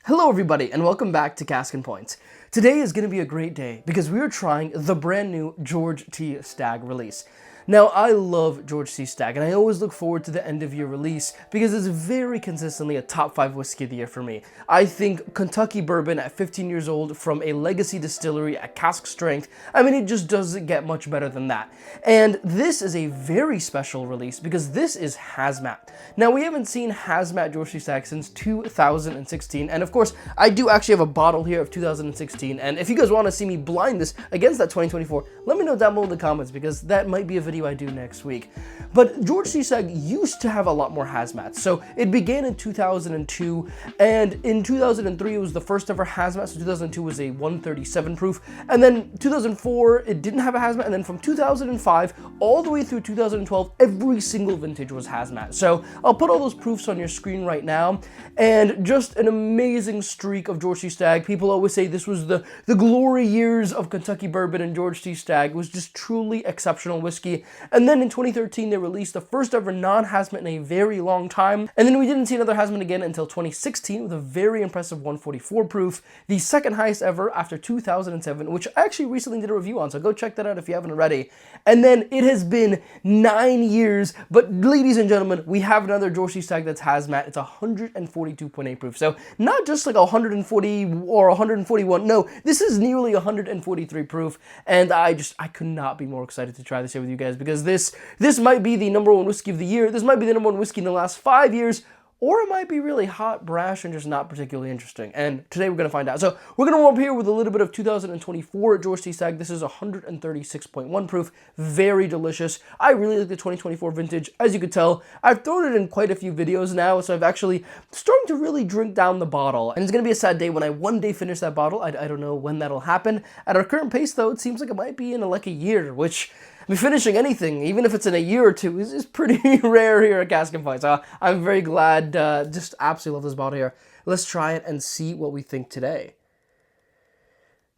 Hello everybody and welcome back to Caskin Points. Today is going to be a great day because we are trying the brand new George T Stagg release. Now I love George T Stagg and I always look forward to the end of year release because it's very consistently a top 5 whiskey of the year for me. I think Kentucky bourbon at 15 years old from a legacy distillery at cask strength, I mean it just doesn't get much better than that. And this is a very special release because this is hazmat. Now we haven't seen hazmat George T Stagg since 2016 and of course I do actually have a bottle here of 2016 and if you guys want to see me blind this against that 2024, let me know down below in the comments because that might be a video I do next week. But George T Stagg used to have a lot more hazmat. So it began in 2002 and in 2003 it was the first ever hazmat. So 2002 was a 137 proof and then 2004 it didn't have a hazmat and then from 2005 all the way through 2012 every single vintage was hazmat. So I'll put all those proofs on your screen right now and just an amazing streak of George T Stagg. People always say this was the glory years of Kentucky bourbon and George T Stagg was just truly exceptional whiskey. And then in 2013, they released the first ever non-hazmat in a very long time. And then we didn't see another hazmat again until 2016 with a very impressive 144 proof, the second highest ever after 2007, which I actually recently did a review on, so go check that out if you haven't already. And then it has been 9 years, but ladies and gentlemen, we have another George T Stagg that's hazmat. It's 142.8 proof. So not just like 140 or 141, no, this is nearly 143 proof. And I could not be more excited to try this here with you guys because this might be the #1 whiskey of the year. This might be the #1 whiskey in the last 5 years, or it might be really hot, brash, and just not particularly interesting. And today we're going to find out. So we're going to warm up here with a little bit of 2024 George T Stagg. This is 136.1 proof. Very delicious. I really like the 2024 vintage. As you could tell, I've thrown it in quite a few videos now, so I've actually starting to really drink down the bottle. And it's going to be a sad day when I one day finish that bottle. I don't know when that'll happen. At our current pace, though, it seems like it might be in like a year, which... I mean, finishing anything, even if it's in a year or two, is pretty rare here at Caskin Points. So I'm very glad, just absolutely love this bottle here. Let's try it and see what we think today.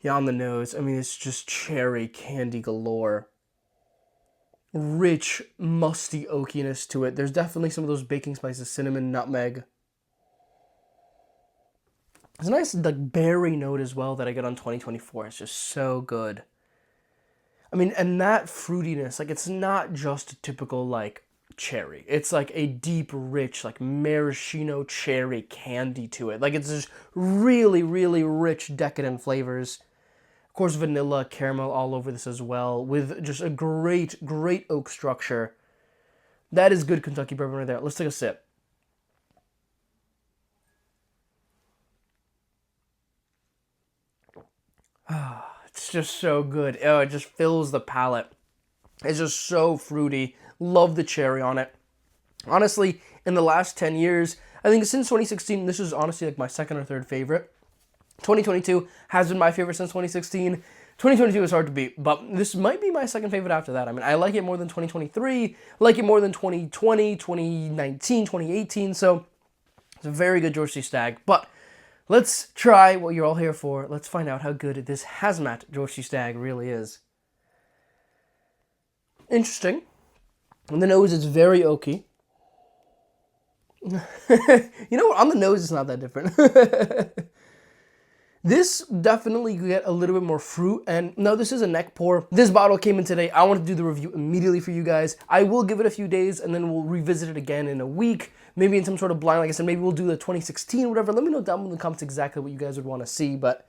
Yeah, on the nose, I mean, it's just cherry candy galore. Rich, musty oakiness to it. There's definitely some of those baking spices, cinnamon, nutmeg. There's a nice like berry note as well that I get on 2024. It's just so good. I mean, and that fruitiness, like, it's not just a typical, like, cherry. It's, like, a deep, rich, like, maraschino cherry candy to it. Like, it's just really, really rich, decadent flavors. Of course, vanilla, caramel all over this as well, with just a great, great oak structure. That is good Kentucky bourbon right there. Let's take a sip. It's just so good. Oh, it just fills the palate. It's just so fruity. Love the cherry on it. Honestly, in the last 10 years, I think since 2016, this is honestly like my second or third favorite. 2022 has been my favorite since 2016. 2022 is hard to beat, but this might be my second favorite after that. I mean, I like it more than 2023, I like it more than 2020, 2019, 2018, so it's a very good George T Stagg, but let's try what you're all here for. Let's find out how good this hazmat George T Stagg really is. Interesting. On the nose, it's very oaky. You know what? On the nose, it's not that different. This definitely get a little bit more fruit, and no, this is a neck pour. This bottle came in today. I want to do the review immediately for you guys. I will give it a few days, and then we'll revisit it again in a week, maybe in some sort of blind. Like I said, maybe we'll do the 2016 or whatever. Let me know down in the comments exactly what you guys would want to see, but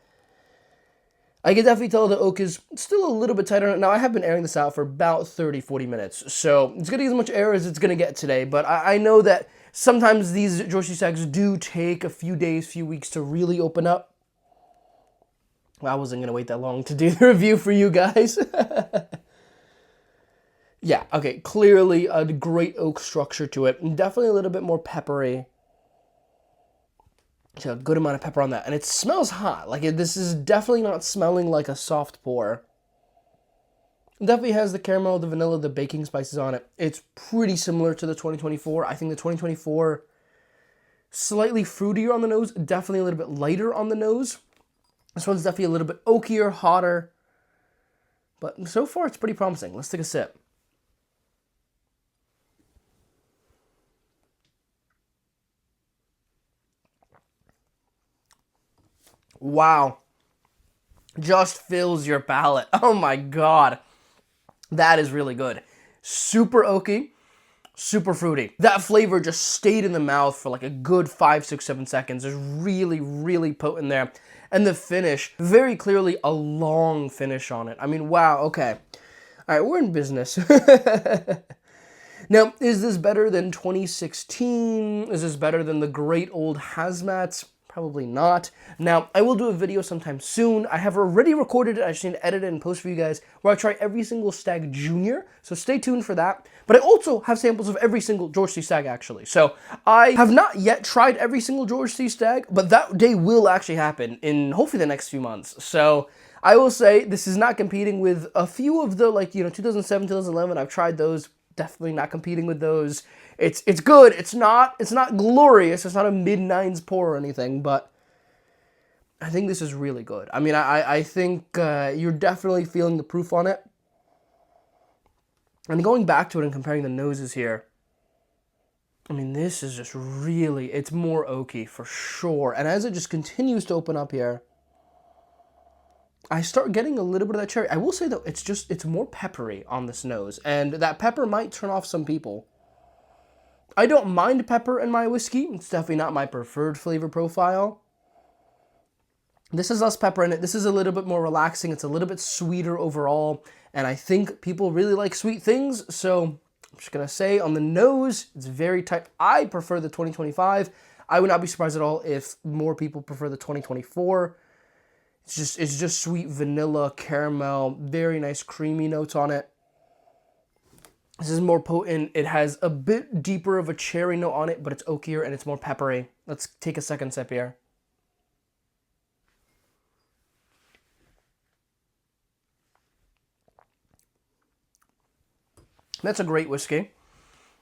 I can definitely tell the oak is still a little bit tighter. Now, I have been airing this out for about 30-40 minutes, so it's going to get as much air as it's going to get today, but I know that sometimes these George T Staggs do take a few days, few weeks to really open up. I wasn't going to wait that long to do the review for you guys. Yeah, okay, clearly a great oak structure to it. Definitely a little bit more peppery. So a good amount of pepper on that. And it smells hot. Like, this is definitely not smelling like a soft pour. It definitely has the caramel, the vanilla, the baking spices on it. It's pretty similar to the 2024. I think the 2024, slightly fruitier on the nose. Definitely a little bit lighter on the nose. This one's definitely a little bit oakier, hotter, but so far it's pretty promising. Let's take a sip. Wow. Just fills your palate. Oh my god. That is really good. Super oaky, super fruity. That flavor just stayed in the mouth for like a good 5, 6, 7 seconds. It's really, really potent there. And the finish, very clearly a long finish on it. I mean, wow, okay. All right, we're in business. Now, is this better than 2016? Is this better than the great old hazmats? Probably not. Now, I will do a video sometime soon. I have already recorded it. I just need to edit it and post for you guys where I try every single Stagg Junior. So stay tuned for that. But I also have samples of every single George T Stagg, actually. So I have not yet tried every single George T Stagg, but that day will actually happen in hopefully the next few months. So I will say this is not competing with a few of the, like, 2007, 2011. I've tried those. Definitely not competing with those. It's good. It's not glorious. It's not a mid-nines pour or anything, but I think this is really good. I mean, I think you're definitely feeling the proof on it. And going back to it and comparing the noses here, I mean, this is just really, it's more oaky for sure. And as it just continues to open up here, I start getting a little bit of that cherry. I will say though, it's more peppery on this nose, and that pepper might turn off some people. I don't mind pepper in my whiskey. It's definitely not my preferred flavor profile. This is less pepper in it. This is a little bit more relaxing. It's a little bit sweeter overall, and I think people really like sweet things, so I'm just gonna say on the nose, it's very tight. I prefer the 2025. I would not be surprised at all if more people prefer the 2024. It's just sweet vanilla, caramel, very nice creamy notes on it. This is more potent. It has a bit deeper of a cherry note on it, but it's oakier and it's more peppery. Let's take a second sip here. That's a great whiskey.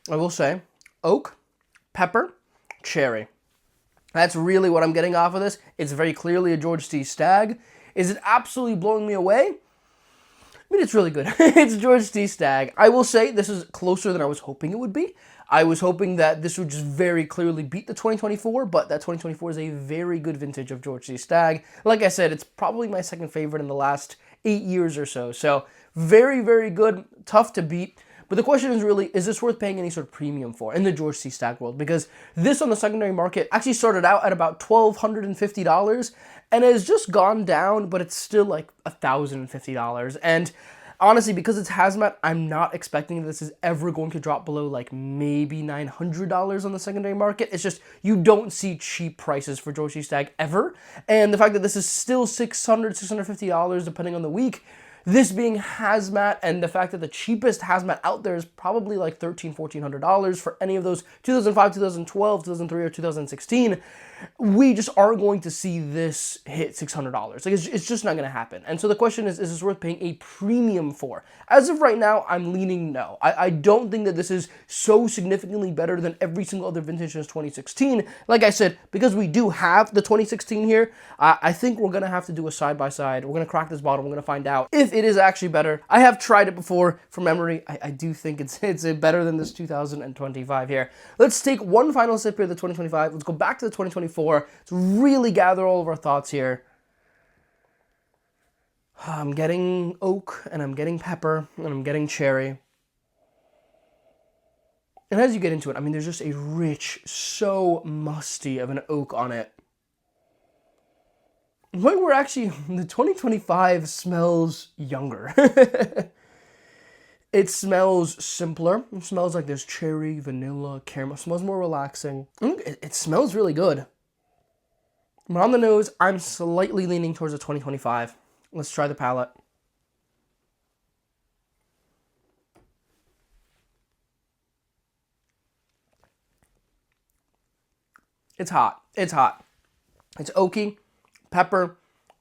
I will say, oak, pepper, cherry. That's really what I'm getting off of this. It's very clearly a George T Stagg. Is it absolutely blowing me away? I mean, it's really good. It's George T Stagg. I will say this is closer than I was hoping it would be. I was hoping that this would just very clearly beat the 2024, but that 2024 is a very good vintage of George T Stagg. Like I said, it's probably my second favorite in the last 8 years or so. So very, very good. Tough to beat. But the question is really, is this worth paying any sort of premium for in the George T Stagg world? Because this on the secondary market actually started out at about $1,250 and has just gone down, but it's still like $1,050. And honestly, because it's hazmat, I'm not expecting this is ever going to drop below like maybe $900 on the secondary market. It's just, you don't see cheap prices for George T Stagg ever. And the fact that this is still $600, $650 depending on the week, this being hazmat, and the fact that the cheapest hazmat out there is probably like $1,300, $1,400 for any of those 2005, 2012, 2003, or 2016, we just aren't going to see this hit $600. Like, it's just not going to happen. And so the question is this worth paying a premium for? As of right now, I'm leaning no. I don't think that this is so significantly better than every single other vintage since 2016. Like I said, because we do have the 2016 here, I think we're going to have to do a side-by-side. We're going to crack this bottle. We're going to find out if it is actually better. I have tried it before from memory. I do think it's better than this 2025 here. Let's take one final sip here of the 2025. Let's go back to the 2024 to really gather all of our thoughts here. I'm getting oak, and I'm getting pepper, and I'm getting cherry. And as you get into it, I mean, there's just a rich, so musty of an oak on it. When we're actually, the 2025 smells younger. It smells simpler. It smells like there's cherry, vanilla, caramel. It smells more relaxing. It smells really good. But on the nose, I'm slightly leaning towards the 2025. Let's try the palate. It's hot. It's hot. It's oaky, pepper,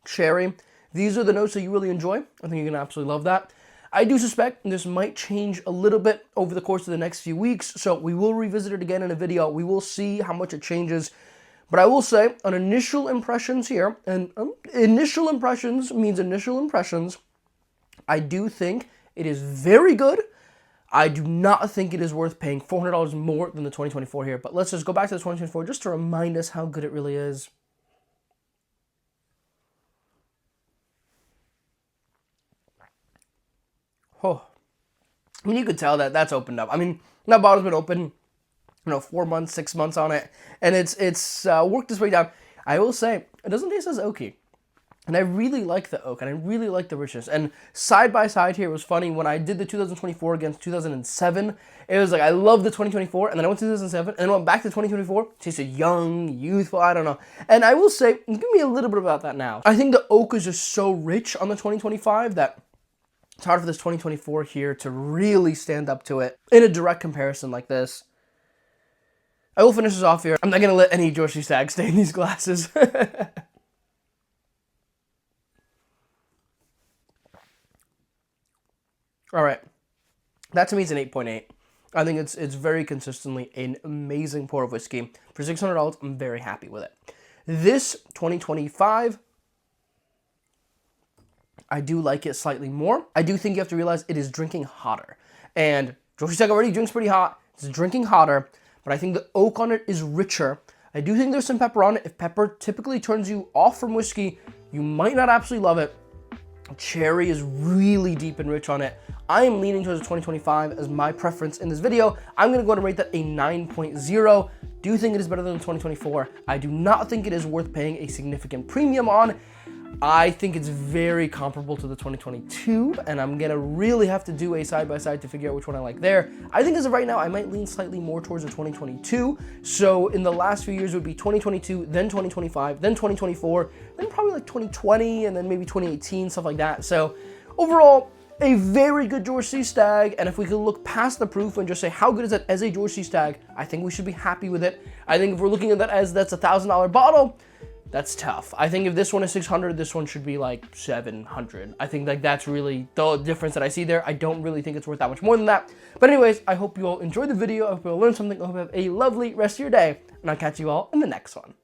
cherry. These are the notes that you really enjoy. I think you're going to absolutely love that. I do suspect this might change a little bit over the course of the next few weeks, so we will revisit it again in a video. We will see how much it changes. But I will say, on initial impressions here, and initial impressions means initial impressions, I do think it is very good. I do not think it is worth paying $400 more than the 2024 here. But let's just go back to the 2024 just to remind us how good it really is. Oh, I mean, you could tell that that's opened up. I mean, that bottle's been open, 4 months, 6 months on it, and it's worked its way down. I will say, it doesn't taste as oaky. And I really like the oak, and I really like the richness. And side by side here, it was funny, when I did the 2024 against 2007, it was like, I love the 2024, and then I went to 2007, and then I went back to 2024, tasted young, youthful, I don't know. And I will say, give me a little bit about that now. I think the oak is just so rich on the 2025 that it's hard for this 2024 here to really stand up to it in a direct comparison like this. I will finish this off here. I'm not going to let any George T Stagg stay in these glasses. All right, that to me is an 8.8. I think it's very consistently an amazing pour of whiskey. For $600, I'm very happy with it. This 2025, I do like it slightly more. I do think you have to realize it is drinking hotter. And George T Stagg already drinks pretty hot. It's drinking hotter, but I think the oak on it is richer. I do think there's some pepper on it. If pepper typically turns you off from whiskey, you might not absolutely love it. Cherry is really deep and rich on it. I am leaning towards 2025 as my preference in this video. I'm going to go ahead and rate that a 9.0. Do think it is better than 2024. I do not think it is worth paying a significant premium on. I think it's very comparable to the 2022, and I'm going to really have to do a side-by-side to figure out which one I like there. I think as of right now, I might lean slightly more towards the 2022. So in the last few years, it would be 2022, then 2025, then 2024, then probably like 2020, and then maybe 2018, stuff like that. So overall, a very good George T Stagg, and if we could look past the proof and just say how good is that as a George T Stagg, I think we should be happy with it. I think if we're looking at that as that's a $1,000 bottle, that's tough. I think if this one is 600, this one should be like 700. I think like that's really the difference that I see there. I don't really think it's worth that much more than that. But anyways, I hope you all enjoyed the video. I hope you all learned something. I hope you have a lovely rest of your day, and I'll catch you all in the next one.